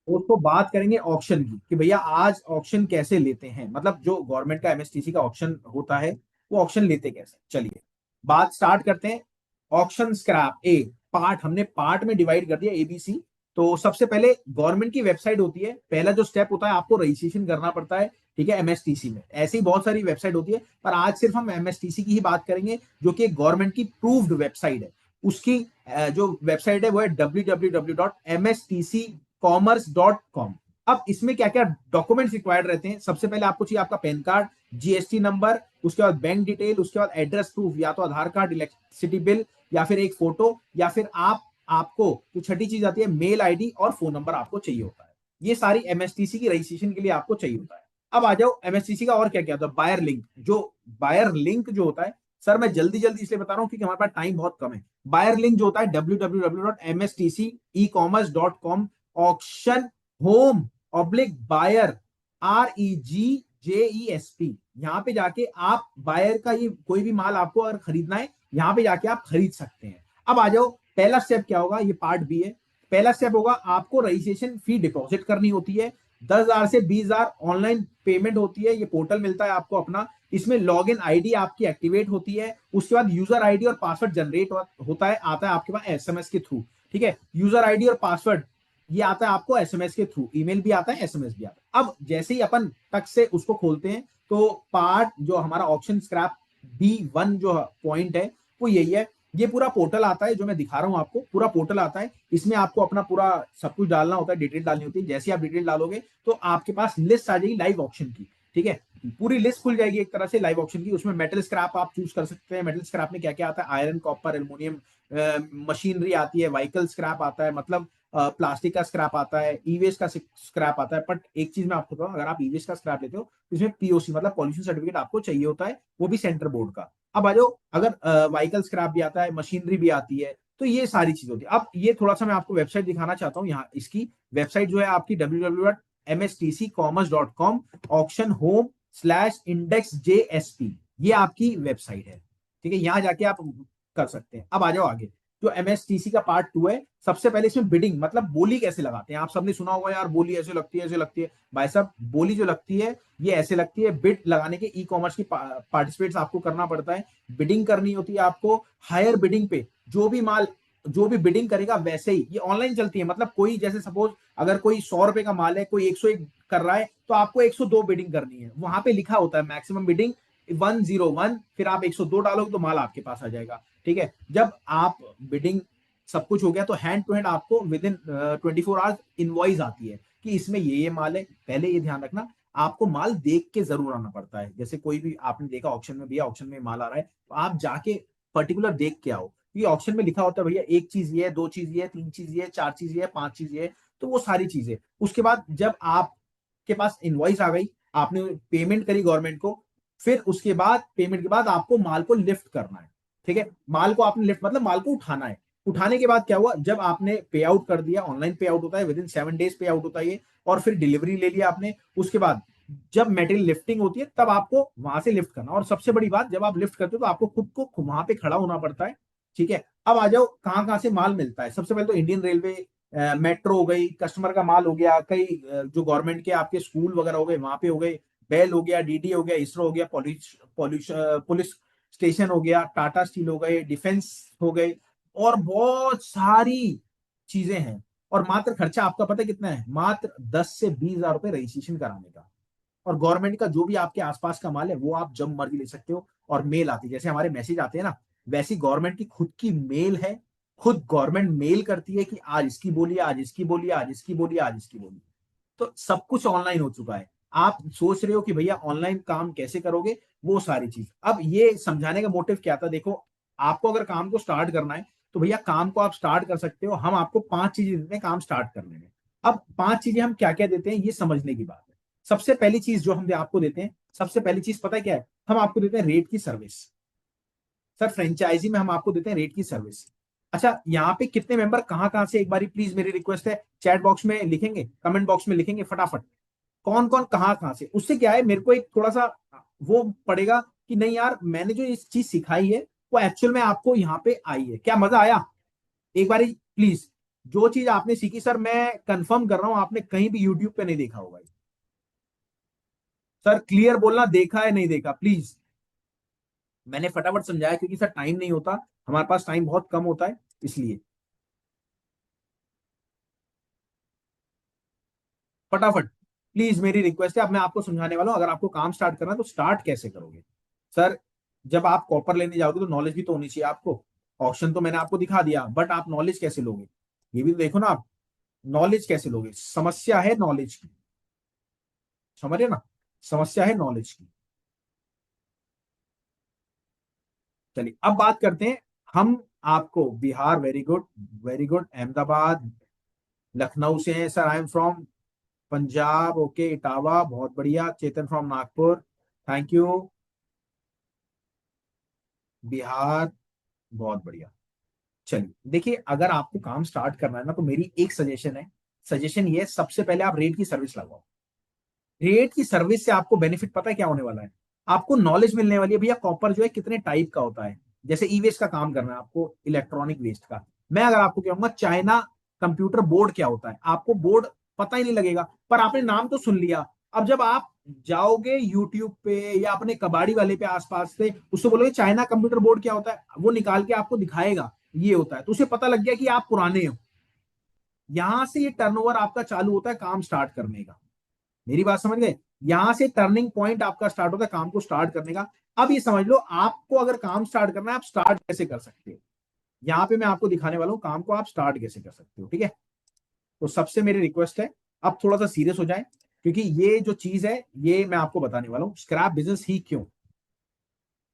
दोस्तों बात करेंगे ऑक्शन की कि भैया आज ऑक्शन कैसे लेते हैं, मतलब जो गवर्नमेंट का एमएसटीसी का ऑक्शन होता है वो ऑक्शन लेते कैसे। चलिए बात स्टार्ट करते हैं। ऑक्शन स्क्रैप ए पार्ट, हमने पार्ट में डिवाइड कर दिया एबीसी। तो सबसे पहले गवर्नमेंट की वेबसाइट होती है, पहला जो स्टेप होता है आपको रजिस्ट्रेशन करना पड़ता है। ठीक है, एमएसटीसी में ऐसी बहुत सारी वेबसाइट होती है, पर आज सिर्फ हम एमएसटीसी की ही बात करेंगे जो कि गवर्नमेंट की प्रूव्ड वेबसाइट है। उसकी जो वेबसाइट है वो है www.mstccommerce.com। अब इसमें क्या क्या डॉक्यूमेंट्स रिक्वायर्ड रहते हैं, सबसे पहले आपको चाहिए आपका पैन कार्ड, जीएसटी नंबर, उसके बाद बैंक डिटेल, उसके बाद एड्रेस प्रूफ, या तो आधार कार्ड, इलेक्ट्रिसिटी बिल, या फिर एक फोटो, या फिर आपको जो छठी चीज आती है मेल आईडी और फोन नंबर आपको चाहिए होता है। ये सारी एमएसटीसी की रजिस्ट्रेशन के लिए आपको चाहिए होता है। अब आ जाओ एमएसटीसी का और क्या क्या होता है। बायर लिंक, जो बायर लिंक जो होता है, सर मैं जल्दी जल्दी इसलिए बता रहा हूं क्योंकि हमारे पास टाइम बहुत कम है। बायर लिंक जो होता है www.mstcecommerce.com, auction home oblique buyer, REGJESP। यहाँ पे जाके आप बायर का ये कोई भी माल आपको अगर खरीदना है, यहाँ पे जाके आप खरीद सकते हैं। अब आ जाओ पहला स्टेप क्या होगा, ये पार्ट बी है। पहला स्टेप होगा आपको रजिस्ट्रेशन फी डिपॉजिट करनी होती है। 10,000 से 20,000 ऑनलाइन पेमेंट होती है। ये पोर्टल मिलता है आपको अपना, इसमें लॉग इन आईडी आपकी एक्टिवेट होती है। उसके बाद यूजर आईडी और पासवर्ड जनरेट होता है, आता है आपके पास एसएमएस के थ्रू। ठीक है, यूजर आईडी और पासवर्ड ये आता है आपको एसएमएस के थ्रू, ईमेल भी आता है, एसएमएस भी आता है। अब जैसे ही अपन तक से उसको खोलते हैं तो पार्ट जो हमारा ऑप्शन स्क्रैप B1 जो पॉइंट है वो यही है। ये पूरा पोर्टल आता है जो मैं दिखा रहा हूं आपको, पूरा पोर्टल आता है। इसमें आपको अपना पूरा सब कुछ डालना होता है, डिटेल डालनी होती है। जैसे आप डिटेल डालोगे तो आपके पास लिस्ट आ जाएगी लाइव ऑप्शन की। ठीक है, पूरी लिस्ट खुल जाएगी एक तरह से लाइव ऑप्शन की। उसमें मेटल स्क्रैप आप चूज कर सकते हैं। मेटल स्क्रैप में क्या क्या आता है, आयरन, कॉपर, एल्यूमिनियम, मशीनरी आती है, व्हीकल स्क्रैप आता है, मतलब प्लास्टिक का स्क्रैप आता है, ई वेस्ट का स्क्रैप आता है। बट एक चीज मैं आपको बताऊं, अगर आप ई वेस्ट का स्क्रैप लेते हो तो इसमें पीओसी मतलब पॉल्यूशन सर्टिफिकेट आपको चाहिए होता है, वो भी सेंटर बोर्ड का। अब आ जाओ, अगर व्हीकल स्क्रैप भी आता है, मशीनरी भी आती है, तो ये सारी चीज होती है। अब ये थोड़ा सा मैं आपको वेबसाइट दिखाना चाहता हूँ। यहाँ इसकी वेबसाइट जो है आपकी www.mstccommerce.com, option home slash index JSP, ये आपकी वेबसाइट है। ठीक है, यहाँ जाके आप कर सकते हैं। अब आ जाओ आगे, जो एमएसटीसी का पार्ट 2 है। सबसे पहले इसमें बिडिंग मतलब बोली कैसे लगाते हैं। आप सबने सुना होगा यार बोली ऐसे लगती है ऐसे लगती है। भाई साहब बोली जो लगती है ये ऐसे लगती है। बिड लगाने के ई कॉमर्स की पार्टिसिपेट्स आपको करना पड़ता है, बिडिंग करनी होती है आपको। हायर बिडिंग पे जो भी बिडिंग करेगा वैसे ही ये ऑनलाइन चलती है। मतलब कोई जैसे सपोज अगर कोई 100 रुपए का माल है, कोई 101 कर रहा है, तो आपको 102 बिडिंग करनी है। वहां पे लिखा होता है मैक्सिमम बिडिंग 101, फिर आप 102 डालोगे तो माल आपके पास आ जाएगा। ठीक है, जब आप बिडिंग सब कुछ हो गया तो हैंड टू हैंड आपको विद इन 24 आवर्स इनवॉइस आती है कि इसमें ये माल है। पहले ये ध्यान रखना, आपको माल देख के जरूर आना पड़ता है। जैसे कोई भी आपने देखा ऑक्शन में, भैया ऑक्शन में माल आ रहा है, तो आप जाके पर्टिकुलर देख के आओ। ये ऑक्शन में लिखा होता है भैया एक चीज ये है, दो चीज ये है, तीन चीज ये है, चार चीज ये है, पांच चीज ये है, तो वो सारी चीजें। उसके बाद जब आपके पास इनवॉइस आ गई, आपने पेमेंट करी गवर्नमेंट को, फिर उसके बाद पेमेंट के बाद आपको माल को लिफ्ट करना है। ठीक है, माल को आपने लिफ्ट मतलब माल को उठाना है। उठाने के बाद क्या हुआ, जब आपने पे आउट कर दिया, ऑनलाइन पे आउट होता है, विद इन 7 डेज पे आउट होता है ये, और फिर डिलीवरी ले लिया आपने। उसके बाद जब मेटेरियल लिफ्टिंग होती है तब आपको वहां से लिफ्ट करना। और सबसे बड़ी बात, जब आप लिफ्ट करते हो तो आपको खुद को वहां पे खड़ा होना पड़ता है। ठीक है, अब आ जाओ कहाँ कहाँ से माल मिलता है। सबसे पहले तो इंडियन रेलवे, मेट्रो हो गई, कस्टमर का माल हो गया, कई जो गवर्नमेंट के आपके स्कूल वगैरह हो गए वहां पे हो गए, बेल हो गया, डीडी हो गया, इसरो हो गया, पुलिस स्टेशन हो गया, टाटा स्टील हो गए, डिफेंस हो गए, और बहुत सारी चीजें हैं। और मात्र खर्चा आपका पता है कितना है, मात्र 10 से 20 हजार रुपए रजिस्ट्रेशन कराने का। और गवर्नमेंट का जो भी आपके आसपास का माल है वो आप जब मर्जी ले सकते हो। और मेल आती है, जैसे हमारे मैसेज आते हैं ना, वैसी गवर्नमेंट की खुद की मेल है। खुद गवर्नमेंट मेल करती है कि आज इसकी बोली, आज इसकी बोली, आज इसकी बोली, आज इसकी बोली। तो सब कुछ ऑनलाइन हो चुका है। आप सोच रहे हो कि भैया ऑनलाइन काम कैसे करोगे, वो सारी चीज। अब ये समझाने का मोटिव क्या था, देखो आपको अगर काम को स्टार्ट करना है तो भैया काम को आप स्टार्ट कर सकते हो। हम आपको 5 चीजें देते हैं काम स्टार्ट करने में। अब 5 चीजें हम क्या क्या देते हैं ये समझने की बात है। सबसे पहली चीज जो हम आपको देते हैं, सबसे पहली चीज पता है क्या है, हम आपको देते हैं रेट की सर्विस। सर फ्रेंचाइजी में हम आपको देते हैं रेट की सर्विस। अच्छा, यहाँ पे कितने मेंबर कहाँ कहाँ से, एक बारी प्लीज मेरी रिक्वेस्ट है चैट बॉक्स में लिखेंगे, कमेंट बॉक्स में लिखेंगे फटाफट, कौन कौन कहाँ कहाँ से। उससे क्या है, मेरे को एक थोड़ा सा वो पड़ेगा कि नहीं यार मैंने जो इस चीज सिखाई है वो एक्चुअल में आपको यहाँ पे आई है, क्या मजा आया। एक बारी प्लीज जो चीज आपने सीखी सर, मैं कंफर्म कर रहा हूं आपने कहीं भी यूट्यूब पे नहीं देखा होगा। सर क्लियर बोलना, देखा है नहीं देखा प्लीज। मैंने फटाफट समझाया क्योंकि सर टाइम नहीं होता, हमारे पास टाइम बहुत कम होता है इसलिए। फटाफट प्लीज, मेरी रिक्वेस्ट है। अब मैं आपको समझाने वाला हूं, अगर आपको काम स्टार्ट करना है तो स्टार्ट कैसे करोगे। सर जब आप कॉपर लेने जाओगे तो नॉलेज भी तो होनी चाहिए आपको। ऑप्शन तो मैंने आपको दिखा दिया, बट आप नॉलेज कैसे लोगे, ये भी तो देखो ना आप। नॉलेज कैसे लोगे, समस्या है नॉलेज की, समझ रहे ना, समस्या है नॉलेज की। चलिए अब बात करते हैं हम। आपको Bihar, very good, very good. Ahmedabad, Lucknow से हैं sir, I am from Punjab, okay, Etawah, बहुत बढ़िया। Chetan from Nagpur, thank you. Bihar, बहुत बढ़िया। चलिए देखिए, अगर आपको काम स्टार्ट करना है ना, तो मेरी एक सजेशन है। सजेशन ये है, सबसे पहले आप रेट की सर्विस लगवाओ। रेट की सर्विस से आपको बेनिफिट पता है क्या होने वाला है। आपको नॉलेज मिलने वाली है भैया कॉपर जो है कितने टाइप का होता है। जैसे ई वेस्ट का काम करना है आपको, इलेक्ट्रॉनिक वेस्ट का, मैं अगर आपको कहूंगा चाइना कंप्यूटर बोर्ड क्या होता है, आपको बोर्ड पता ही नहीं लगेगा, पर आपने नाम तो सुन लिया। अब जब आप जाओगे यूट्यूब पे या अपने कबाड़ी वाले पे आसपास से, उससे बोलोगे चाइना कंप्यूटर बोर्ड क्या होता है, वो निकाल के आपको दिखाएगा ये होता है, तो उसे पता लग गया कि आप पुराने हो। यहां से ये टर्नओवर आपका चालू होता है काम स्टार्ट करने का। मेरी बात समझ गए, यहां से टर्निंग पॉइंट आपका स्टार्ट होता है काम को स्टार्ट करने का। अब ये समझ लो, आपको अगर काम स्टार्ट करना है, आप स्टार्ट कैसे कर सकते हो। यहां पे मैं आपको दिखाने वाला हूं काम को आप स्टार्ट कैसे कर सकते हो, ठीक है। तो सबसे मेरी रिक्वेस्ट है, अब थोड़ा सा सीरियस हो जाए, क्योंकि ये जो चीज है ये मैं आपको बताने वाला हूं, स्क्रैप बिजनेस ही क्यों।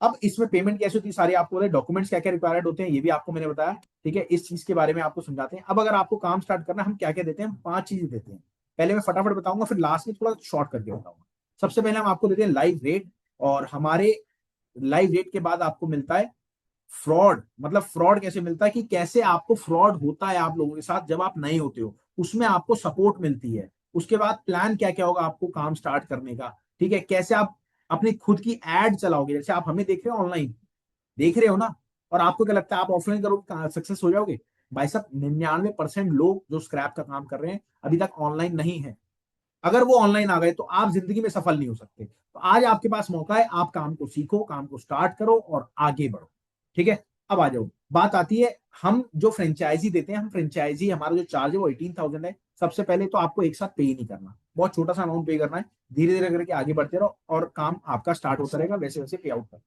अब इसमें पेमेंट कैसे होती है सारी आपको बताए, डॉक्यूमेंट्स क्या क्या रिक्वायर्ड होते हैं ये भी आपको मैंने बताया, ठीक है। इस चीज के बारे में आपको समझाते हैं। अब अगर आपको काम स्टार्ट करना है, हम क्या क्या देते हैं, हम 5 चीजें देते हैं। पहले मैं फटाफट बताऊंगा, फिर लास्ट में थोड़ा शॉर्ट करके बताऊंगा। सबसे पहले हम आपको देते हैं लाइव रेट, और हमारे लाइव रेट के बाद आपको मिलता है फ्रॉड। मतलब फ्रॉड कैसे मिलता है, कि कैसे आपको फ्रॉड होता है आप लोगों के साथ जब आप नए होते हो, उसमें आपको सपोर्ट मिलती है। उसके बाद प्लान क्या क्या होगा आपको काम स्टार्ट करने का, ठीक है। कैसे आप अपनी खुद की एड चलाओगे, जैसे आप हमें देख रहे हो ऑनलाइन, देख रहे हो ना, और आपको क्या लगता है आप ऑफलाइन करोगे सक्सेस हो जाओगे। भाई साहब 99% लोग जो स्क्रैप का काम कर रहे हैं अभी तक ऑनलाइन नहीं है। अगर वो ऑनलाइन आ गए तो आप जिंदगी में सफल नहीं हो सकते। तो आज आपके पास मौका है, आप काम को सीखो, काम को स्टार्ट करो और आगे बढ़ो, ठीक है। अब आ जाओ, बात आती है, हम जो फ्रेंचाइजी देते हैं, हम फ्रेंचाइजी हमारा जो चार्ज है वो 18,000 है। सबसे पहले तो आपको एक साथ पे ही नहीं करना, बहुत छोटा सा अमाउंट पे करना है। धीरे धीरे करके आगे बढ़ते रहो और काम आपका स्टार्ट होता रहेगा, वैसे वैसे पे आउट कर।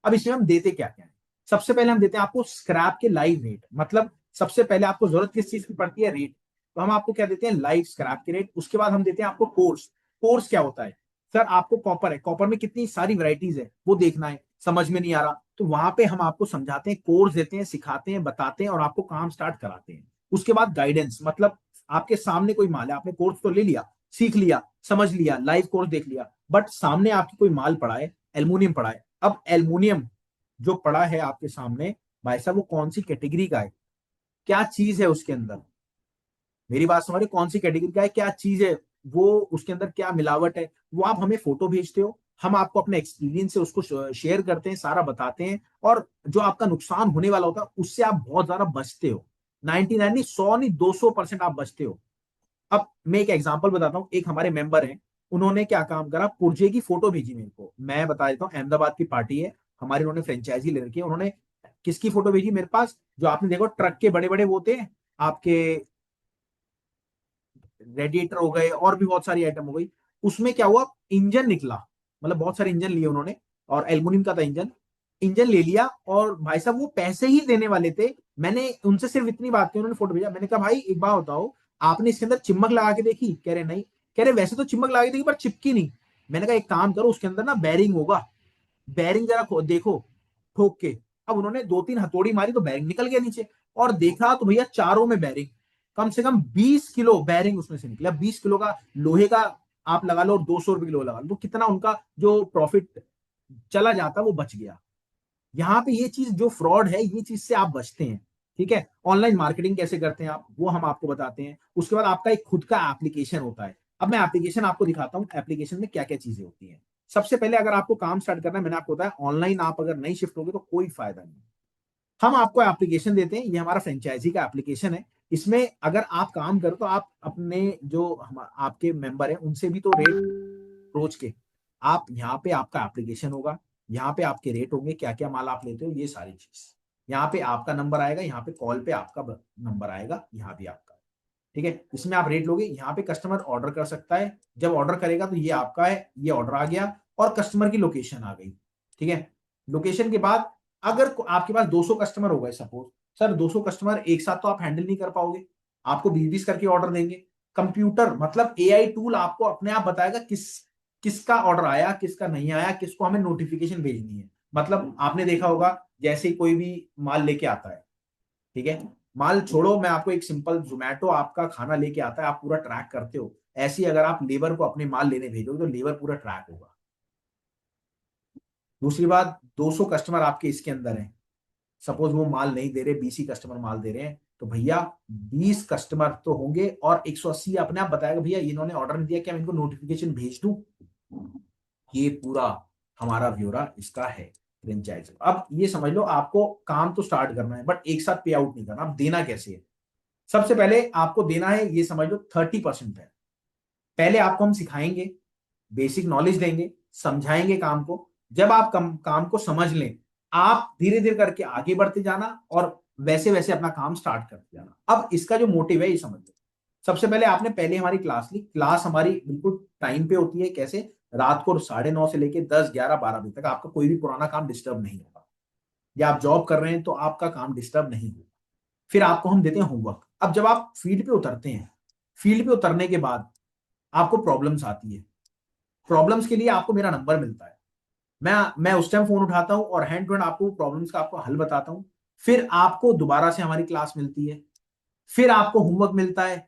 अब इसमें हम देते क्या क्या है। सबसे पहले हम देते हैं आपको स्क्रैप के लाइव रेट, मतलब सबसे पहले आपको जरूरत किस चीज की पड़ती है, रेट। तो हम आपको क्या देते हैं, लाइव स्क्रैप के रेट। उसके बाद हम देते हैं आपको कोर्स। कोर्स क्या होता है, सर आपको कॉपर है, कॉपर में कितनी सारी वैरायटीज है वो देखना है, समझ में नहीं आ रहा, तो वहां पे हम आपको समझाते हैं, कोर्स देते हैं, सिखाते हैं, बताते हैं और आपको काम स्टार्ट कराते हैं। उसके बाद गाइडेंस, मतलब आपके सामने कोई माल है, आपने कोर्स तो ले लिया, सीख लिया, समझ लिया, लाइव कोर्स देख लिया, बट सामने आपकी कोई माल पड़ा है, एल्यूमिनियम पड़ा है। अब एल्यूमिनियम जो पड़ा है आपके सामने, भाई साहब वो कौन सी कैटेगरी का है, क्या चीज है उसके अंदर, मेरी बात समझ, कौन सी कैटेगरी का है, क्या चीज है वो, उसके अंदर क्या मिलावट है, वो आप हमें फोटो भेजते हो, हम आपको अपने एक्सपीरियंस से उसको शेयर करते हैं, सारा बताते हैं, और जो आपका नुकसान होने वाला होता है उससे आप बहुत ज्यादा बचते हो। 99 नहीं, 100 नहीं, 200% आप बचते हो। अब मैं एक एग्जांपल बताता हूँ, एक हमारे मेंबर हैं, उन्होंने क्या काम करा, पुर्जे की फोटो भेजी मेरे को, मैं बता देता हूँ, अहमदाबाद की पार्टी है हमारी, उन्होंने फ्रेंचाइजी ले रखी है, उन्होंने किसकी फोटो भेजी मेरे पास, जो आपने देखो ट्रक के बड़े बड़े वो होते हैं आपके, रेडिएटर हो गए और भी बहुत सारी आइटम हो गई। उसमें क्या हुआ, इंजन निकला, मतलब बहुत सारे इंजन लिए उन्होंने, और एल्यूमिनियम का था इंजन। इंजन ले लिया और भाई साहब वो पैसे ही देने वाले थे। मैंने उनसे सिर्फ इतनी बात की, उन्होंने फोटो भेजा, मैंने कहा भाई एक बात बताओ, आपने इसके अंदर चिमक लगा के देखी, कह रहे नहीं, कह रहे वैसे तो चिमक लगा के देखी पर चिपकी नहीं। मैंने कहा एक काम करो, उसके अंदर ना बैरिंग होगा, बैरिंग जरा देखो, ठोक के। अब उन्होंने 2-3 हथौड़ी मारी तो बैरिंग निकल गया नीचे, और देखा तो भैया चारों में बैरिंग, कम से कम 20 किलो बैरिंग उसमें से निकला। 20 किलो का लोहे का आप लगा लो और 200 रुपए किलो लगा लो, तो कितना उनका जो प्रॉफिट चला जाता वो बच गया। यहाँ पे ये चीज जो फ्रॉड है, ये चीज से आप बचते हैं, ठीक है। ऑनलाइन मार्केटिंग कैसे करते हैं आप, वो हम आपको बताते हैं। उसके बाद आपका एक खुद का एप्लीकेशन होता है। अब मैं एप्लीकेशन आपको दिखाता हूँ, एप्लीकेशन में क्या क्या चीजें होती हैं। सबसे पहले अगर आपको काम स्टार्ट करना है, मैंने आपको बताया ऑनलाइन आप अगर नहीं शिफ्ट होगे तो कोई फायदा नहीं। हम आपको एप्लीकेशन देते हैं, ये हमारा फ्रेंचाइजी का एप्लीकेशन है। इसमें अगर आप काम करो तो आप अपने जो आपके मेंबर हैं उनसे भी तो रेट अप्रोच के, आप यहाँ पे आपका एप्लीकेशन होगा, यहाँ पे आपके रेट होंगे, क्या क्या माल आप लेते हो, ये सारी चीज यहाँ पे आपका नंबर आएगा, यहाँ पे कॉल पे आपका नंबर आएगा, यहाँ भी आपका, ठीक है। इसमें आप रेट लोगे, यहाँ पे कस्टमर ऑर्डर कर सकता है, जब ऑर्डर करेगा तो ये आपका है, ये ऑर्डर आ गया और कस्टमर की लोकेशन आ गई, ठीक है। लोकेशन के बाद अगर आपके पास 200 कस्टमर हो गए सपोज, सर 200 कस्टमर एक साथ तो आप हैंडल नहीं कर पाओगे, आपको 20-20 करके ऑर्डर देंगे। कंप्यूटर मतलब एआई टूल आपको अपने आप बताएगा किसका ऑर्डर आया, किसका नहीं आया, किसको हमें नोटिफिकेशन भेजनी है। मतलब आपने देखा होगा जैसे कोई भी माल लेके आता है, ठीक है, माल छोड़ो, मैं आपको एक सिंपल, जोमेटो आपका खाना लेके आता है, आप पूरा ट्रैक करते हो, ऐसी अगर आप लेबर को अपने माल लेने भेजोगे तो लेबर पूरा ट्रैक होगा। दूसरी बात, 200 कस्टमर आपके इसके अंदर हैं, सपोज वो माल नहीं दे रहे, 20 ही कस्टमर माल दे रहे हैं, तो भैया 20 कस्टमर तो होंगे और 180 अपने आप बताएगा भैया इन्होंने ऑर्डर नहीं दिया, क्या मैं इनको नोटिफिकेशन भेज दूं। ये पूरा हमारा ब्यौरा इसका है फ्रेंचाइज। अब ये समझ लो आपको काम तो स्टार्ट करना है बट एक साथ पे आउट नहीं करना। अब देना कैसे है, सबसे पहले आपको देना है, ये समझ लो 30% है। पहले आपको हम सिखाएंगे, बेसिक नॉलेज देंगे, समझाएंगे काम को। जब आप काम को समझ लें, आप धीरे धीरे करके आगे बढ़ते जाना और वैसे वैसे अपना काम स्टार्ट करते जाना। अब इसका जो मोटिव है ये समझ लो। सबसे पहले आपने पहले हमारी क्लास ली, क्लास हमारी बिल्कुल टाइम पे होती है, कैसे, रात को 9:30 से लेके 10, 11, 12 बजे तक आपका कोई भी पुराना काम डिस्टर्ब नहीं होगा, या आप जॉब कर रहे हैं तो आपका काम डिस्टर्ब नहीं होगा। फिर आपको हम देते हैं होमवर्क। अब जब आप फील्ड पे उतरते हैं, फील्ड पे उतरने के बाद आपको प्रॉब्लम्स आती है, प्रॉब्लम्स के लिए आपको मेरा नंबर मिलता है, मैं उस टाइम फोन उठाता हूं और हैंड टू हैंड आपको प्रॉब्लम्स का आपको हल बताता हूं। फिर आपको दोबारा से हमारी क्लास मिलती है, फिर आपको होमवर्क मिलता है,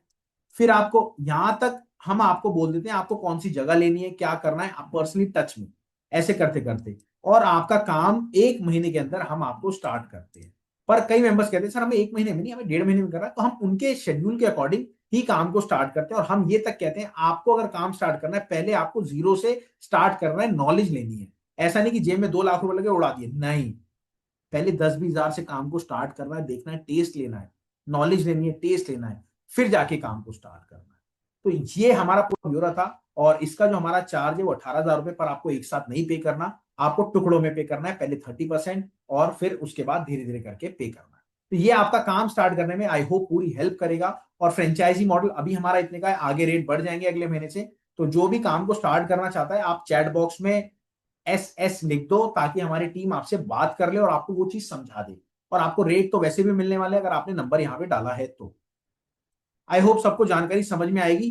फिर आपको यहां तक हम आपको बोल देते हैं आपको कौन सी जगह लेनी है, क्या करना है, आप पर्सनली टच में, ऐसे करते करते और आपका काम 1 महीने के अंदर हम आपको स्टार्ट करते हैं। पर कई मेंबर्स कहते हैं सर हमें 1 महीने में नहीं, हमें 1.5 महीने में करना है, तो हम उनके शेड्यूल के अकॉर्डिंग ही काम को स्टार्ट करते हैं। और हम ये तक कहते हैं आपको अगर काम स्टार्ट करना है, पहले आपको जीरो से स्टार्ट करना है, नॉलेज लेनी है। ऐसा नहीं कि जेब में 2 लाख रुपए लगे उड़ा दिए, नहीं, पहले 10-20 हजार से काम को स्टार्ट करना है, देखना है, टेस्ट लेना है, नॉलेज लेनी है, टेस्ट लेना है, फिर जाके काम को स्टार्ट करना है। तो ये हमारा पूरा ब्यौरा था। और इसका जो हमारा चार्ज है वो 18,000 रुपए, पर आपको एक साथ नहीं पे करना, आपको टुकड़ों में पे करना है, पहले 30% और फिर उसके बाद धीरे धीरे करके पे करना है। तो ये आपका काम स्टार्ट करने में आई होप पूरी हेल्प करेगा। और फ्रेंचाइजी मॉडल अभी हमारा इतने का है, आगे रेट बढ़ जाएंगे अगले महीने से। तो जो भी काम को स्टार्ट करना चाहता है, आप चैट बॉक्स में SS लिख दो ताकि हमारी टीम आपसे बात कर ले और आपको वो चीज समझा दे। और आपको रेट तो वैसे भी मिलने वाले अगर आपने नंबर यहाँ पे डाला है तो। आई होप सबको जानकारी समझ में आएगी।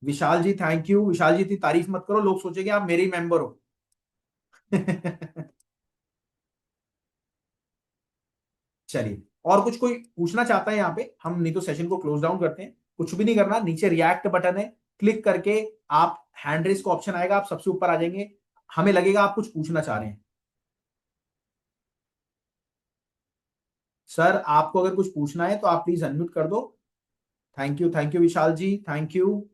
विशाल जी थैंक यू। विशाल जी इतनी तारीफ मत करो, लोग सोचेंगे आप मेरे ही मेंबर हो। चलिए, और कुछ कोई पूछना चाहता है यहाँ पे, हम नहीं तो सेशन को क्लोज डाउन करते हैं। कुछ भी नहीं करना, नीचे रिएक्ट बटन है, क्लिक करके आप हैंड रेस का ऑप्शन आएगा, आप सबसे ऊपर आ जाएंगे, हमें लगेगा आप कुछ पूछना चाह रहे हैं। सर आपको अगर कुछ पूछना है तो आप प्लीज अनम्यूट कर दो। Thank you Vishal ji, thank you.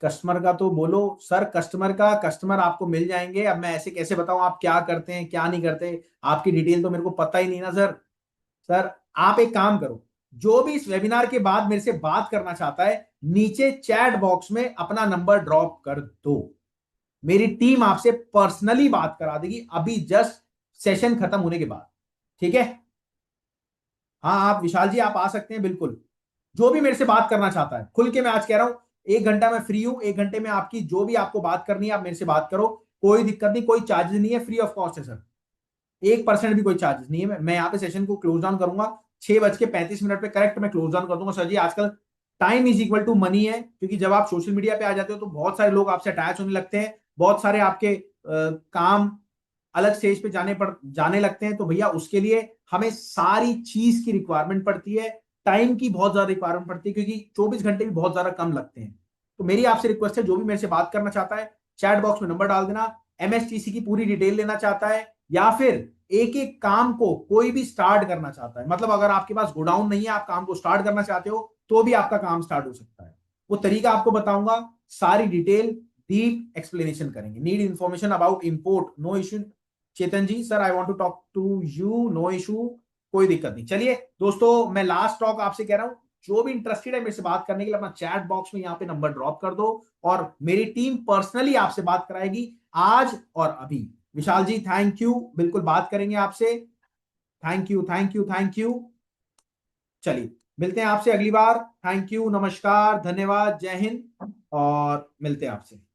Customer का तो बोलो सर, कस्टमर आपको मिल जाएंगे। अब मैं ऐसे कैसे बताऊं आप क्या करते हैं क्या नहीं करते, आपकी डिटेल तो मेरे को पता ही नहीं ना सर। सर आप एक काम करो, जो भी इस वेबिनार के बाद मेरे से बात करना चाहता है, नीचे चैट बॉक्स में अपना नंबर ड्रॉप कर दो, मेरी टीम आपसे पर्सनली बात करा देगी अभी जस्ट सेशन खत्म होने के बाद, ठीक है। हाँ आप विशाल जी आप आ सकते हैं बिल्कुल, जो भी मेरे से बात करना चाहता है खुल के, मैं आज कह रहा हूं 1 घंटा मैं फ्री हूं, 1 घंटे में आपकी जो भी आपको बात करनी है आप मेरे से बात करो, कोई दिक्कत नहीं, कोई चार्जेस नहीं है, फ्री ऑफ कॉस्ट है सर, 1% भी कोई चार्जेस नहीं है। मैं यहाँ पे सेशन को क्लोज डाउन करूंगा 6:35 पे करेक्ट, मैं क्लोज डाउन कर दूंगा। सर जी आजकल time is equal to money है, क्योंकि जब आप सोशल मीडिया पे आ जाते हो तो बहुत सारे लोग आपसे अटैच होने लगते हैं, बहुत सारे आपके काम अलग स्टेज पे जाने लगते हैं, तो भैया उसके लिए हमें सारी चीज की रिक्वायरमेंट पड़ती है, टाइम की बहुत ज्यादा रिक्वायरमेंट पड़ती है, क्योंकि 24 घंटे भी बहुत ज्यादा कम लगते हैं। तो मेरी आपसे रिक्वेस्ट है, जो भी मेरे से बात करना चाहता है चैट बॉक्स में नंबर डाल देना, MSTC की पूरी डिटेल लेना चाहता है, या फिर एक एक काम को कोई भी स्टार्ट करना चाहता है, मतलब अगर आपके पास गोडाउन नहीं है आप काम को स्टार्ट करना चाहते हो तो भी आपका काम स्टार्ट हो सकता है। वो तरीका आपको बताऊंगा, सारी डिटेल डीप एक्सप्लेनेशन करेंगे। Need information about import, no issue Chetan ji, sir I want to talk to you, no issue, कोई दिक्कत नहीं। चलिए दोस्तों, मैं लास्ट टॉक आपसे कह रहा हूं, जो भी इंटरेस्टेड है मेरे से बात करने के लिए अपना चैट बॉक्स में यहाँ पे नंबर ड्रॉप कर दो, और मेरी टीम पर्सनली आपसे बात कराएगी आज और अभी। विशाल जी थैंक यू, बिल्कुल बात करेंगे आपसे। Thank you thank you thank you. चलिए मिलते हैं आपसे अगली बार। थैंक यू, नमस्कार, धन्यवाद, जय हिंद, और मिलते हैं आपसे।